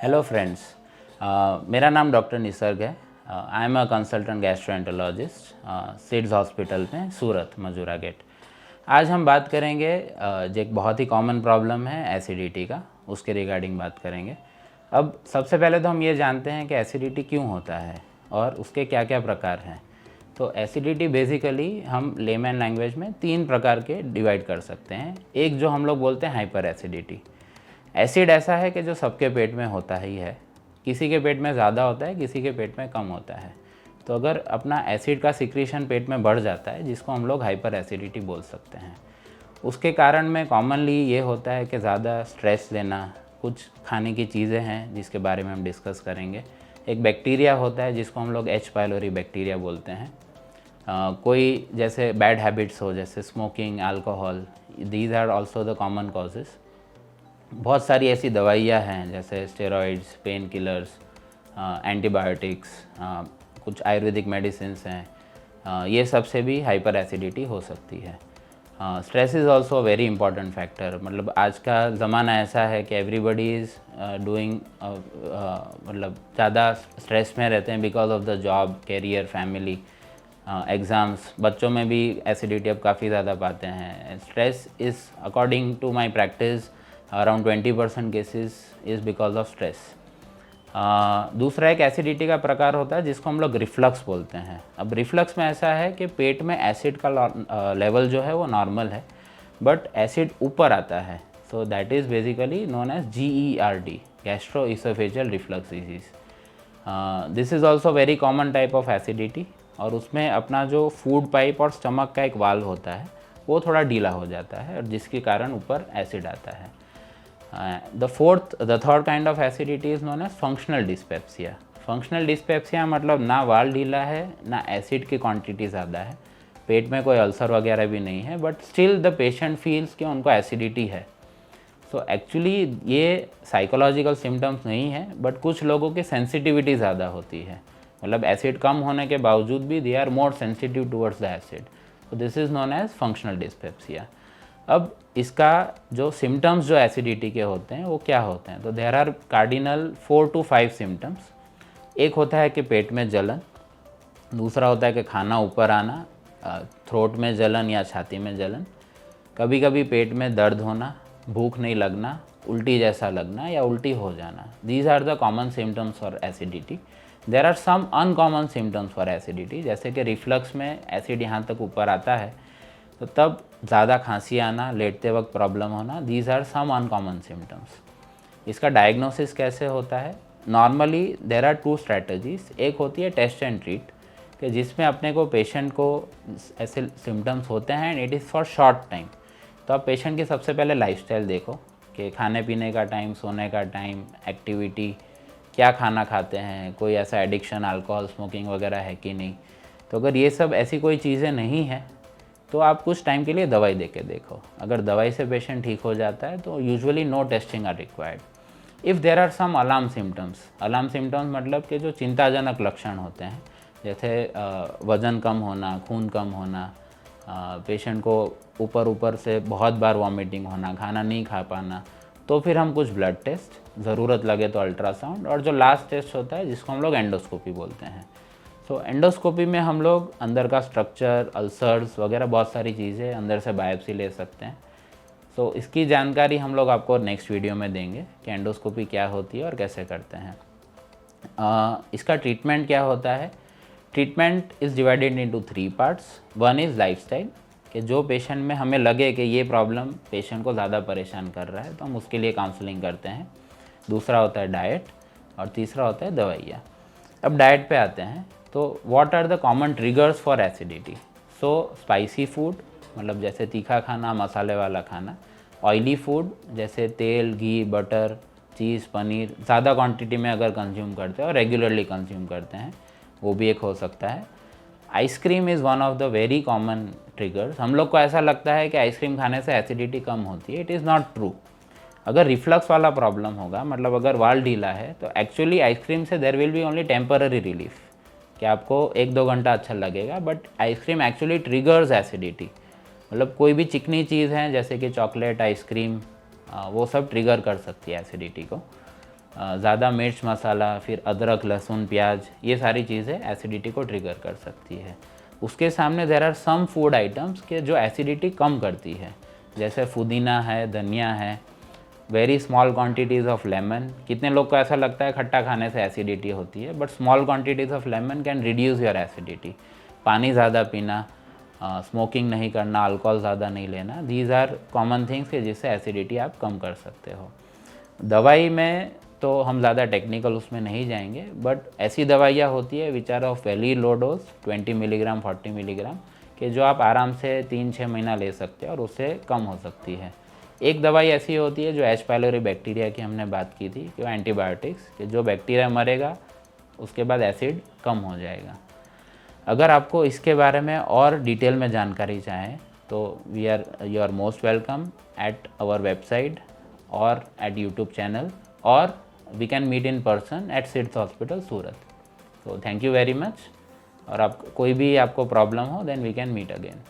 Hello friends, मेरा नाम doctor Nisarga है। I am a consultant gastroenterologist seeds hospital में सूरत मजूरा गेट। आज हम बात करेंगे जो एक बहुत ही कॉमन प्रॉब्लम है एसिडिटी का, उसके रिगार्डिंग बात करेंगे। अब सबसे पहले तो हम ये जानते हैं कि एसिडिटी क्यों होता है और उसके क्या क्या प्रकार हैं। तो एसिडिटी बेसिकली हम लेमन लैंग्वेज में 3 प्रकार के डिवाइड कर सकते हैं। एक जो हम लोग बोलते हैं हाइपर एसिडिटी। एसिड ऐसा है कि जो सबके पेट में होता ही है, किसी के पेट में ज़्यादा होता है, किसी के पेट में कम होता है। तो अगर अपना एसिड का सिक्रीशन पेट में बढ़ जाता है, जिसको हम लोग हाइपर एसिडिटी बोल सकते हैं, उसके कारण में कॉमनली ये होता है कि ज़्यादा स्ट्रेस लेना, कुछ खाने की चीज़ें हैं जिसके बारे में हम डिस्कस करेंगे। एक बैक्टीरिया होता है जिसको हम लोग एच पाइलोरी बैक्टीरिया बोलते हैं। कोई जैसे बैड हैबिट्स हो, जैसे smoking, alcohol, these are also the common causes. बहुत सारी ऐसी दवाइयाँ हैं जैसे स्टेरॉइड्स, पेन किलर्स, एंटीबायोटिक्स, कुछ आयुर्वेदिक मेडिसिन्स हैं, ये सब से भी हाइपर एसिडिटी हो सकती है। Stress is also a very important factor. मतलब आज का ज़माना ऐसा है कि एवरीबडी इज़ डूइंग, मतलब ज़्यादा स्ट्रेस में रहते हैं because of the job, career, family, exams. बच्चों में भी एसिडिटी अब काफ़ी ज़्यादा पाते हैं। Stress is, according to my practice, around 20% cases is because of stress. दूसरा एक एसिडिटी का प्रकार होता है जिसको हम लोग रिफ्लक्स बोलते हैं। अब रिफ्लक्स में ऐसा है कि पेट में एसिड का लेवल जो है वो नॉर्मल है, बट एसिड ऊपर आता है। So that is basically known as GERD, gastroesophageal reflux disease. This is also very common type of acidity, और उसमें अपना जो फूड पाइप और स्टमक का एक वाल्व होता है वो थोड़ा ढीला हो जाता है, और जिसके कारण ऊपर एसिड आता है। The third kind of acidity is known as functional dyspepsia. Functional dyspepsia मतलब ना वाल ढीला है, ना एसिड की क्वांटिटी ज़्यादा है, पेट में कोई अल्सर वगैरह भी नहीं है, but still the patient feels कि उनको एसिडिटी है। सो एक्चुअली ये साइकोलॉजिकल सिम्टम्स नहीं है, बट कुछ लोगों की सेंसिटिविटी ज़्यादा होती है। मतलब एसिड कम होने के बावजूद भी they are more sensitive towards the acid. तो this is known as functional dyspepsia. अब इसका जो सिम्टम्स जो एसिडिटी के होते हैं वो क्या होते हैं, तो there are cardinal 4 to 5 symptoms. एक होता है कि पेट में जलन, दूसरा होता है कि खाना ऊपर आना, थ्रोट में जलन या छाती में जलन, कभी कभी पेट में दर्द होना, भूख नहीं लगना, उल्टी जैसा लगना या उल्टी हो जाना। These are the common symptoms for acidity. There are some uncommon symptoms for acidity, जैसे कि रिफ्लक्स में एसिड यहाँ तक ऊपर आता है तो तब ज़्यादा खांसी आना, लेटते वक्त प्रॉब्लम होना। These are some uncommon symptoms. इसका डायग्नोसिस कैसे होता है? Normally there are 2 strategies. एक होती है टेस्ट एंड ट्रीट, कि जिसमें अपने को पेशेंट को ऐसे सिम्टम्स होते हैं and it is for short time. तो आप पेशेंट की सबसे पहले लाइफस्टाइल देखो कि खाने पीने का टाइम, सोने का टाइम, एक्टिविटी, क्या खाना खाते हैं, कोई ऐसा एडिक्शन, अल्कोहल, स्मोकिंग वगैरह है कि नहीं। तो अगर ये सब ऐसी कोई चीज़ें नहीं हैं तो आप कुछ टाइम के लिए दवाई दे के देखो। अगर दवाई से पेशेंट ठीक हो जाता है तो usually no testing are required. If there are some alarm symptoms, alarm symptoms मतलब कि जो चिंताजनक लक्षण होते हैं, जैसे वज़न कम होना, खून कम होना, पेशेंट को ऊपर से बहुत बार वॉमिटिंग होना, खाना नहीं खा पाना, तो फिर हम कुछ ब्लड टेस्ट, ज़रूरत लगे तो अल्ट्रासाउंड, और जो लास्ट टेस्ट होता है जिसको हम लोग एंडोस्कोपी बोलते हैं। तो एंडोस्कोपी में हम लोग अंदर का स्ट्रक्चर, अल्सर्स वगैरह बहुत सारी चीज़ें, अंदर से बायोप्सी ले सकते हैं। तो इसकी जानकारी हम लोग आपको नेक्स्ट वीडियो में देंगे कि एंडोस्कोपी क्या होती है और कैसे करते हैं। इसका ट्रीटमेंट क्या होता है? Treatment is divided into 3 parts. One is lifestyle, कि जो पेशेंट में हमें लगे कि ये प्रॉब्लम पेशेंट को ज़्यादा परेशान कर रहा है तो हम उसके लिए काउंसलिंग करते हैं। दूसरा होता है डाइट, और तीसरा होता है दवाइयाँ। अब डाइट पे आते हैं, तो what are the common triggers for acidity? So spicy food, मतलब जैसे तीखा खाना, मसाले वाला खाना। ऑयली फूड जैसे तेल, घी, बटर, चीज़, पनीर ज़्यादा क्वांटिटी में अगर कंज्यूम करते हैं और रेगुलरली कंज्यूम करते हैं, वो भी एक हो सकता है। Ice cream is one of the very common triggers. हम लोग को ऐसा लगता है कि आइसक्रीम खाने से एसिडिटी कम होती है। It is not true. अगर रिफ्लक्स वाला प्रॉब्लम होगा, मतलब अगर वाल ढीला है, तो एक्चुअली आइसक्रीम से there will be only temporary relief, कि आपको 1-2 घंटा अच्छा लगेगा, but ice cream actually triggers acidity. मतलब कोई भी चिकनी चीज़ है जैसे कि चॉकलेट, आइसक्रीम, वो सब ट्रिगर कर सकती है एसिडिटी को। ज़्यादा मिर्च मसाला, फिर अदरक लहसुन प्याज, ये सारी चीज़ें एसिडिटी को ट्रिगर कर सकती है। उसके सामने there are some food items के जो एसिडिटी कम करती है, जैसे पुदीना है, धनिया है, very small quantities of lemon. कितने लोग को ऐसा लगता है खट्टा खाने से एसिडिटी होती है, but small quantities of lemon can reduce your acidity. पानी ज़्यादा पीना, स्मोकिंग नहीं करना, अल्कोहल ज़्यादा नहीं लेना, दीज आर कॉमन थिंग्स के जिससे एसिडिटी आप कम कर सकते हो। दवाई में तो हम ज़्यादा टेक्निकल उसमें नहीं जाएंगे, बट ऐसी दवाइयाँ होती है which are of very low dose, 20 milligram 40 milligram के, जो आप आराम से 3-6 महीना ले सकते हैं और उससे कम हो सकती है। एक दवाई ऐसी होती है जो एच पाइलोरी बैक्टीरिया की हमने बात की थी कि एंटीबायोटिक्स, कि जो बैक्टीरिया मरेगा उसके बाद एसिड कम हो जाएगा। अगर आपको इसके बारे में और डिटेल में जानकारी चाहें तो you are most welcome at our website और एट यूट्यूब चैनल, और we can meet in person at SIDS hospital Surat. तो थैंक यू वेरी मच, और आप कोई भी आपको प्रॉब्लम हो then we can meet again.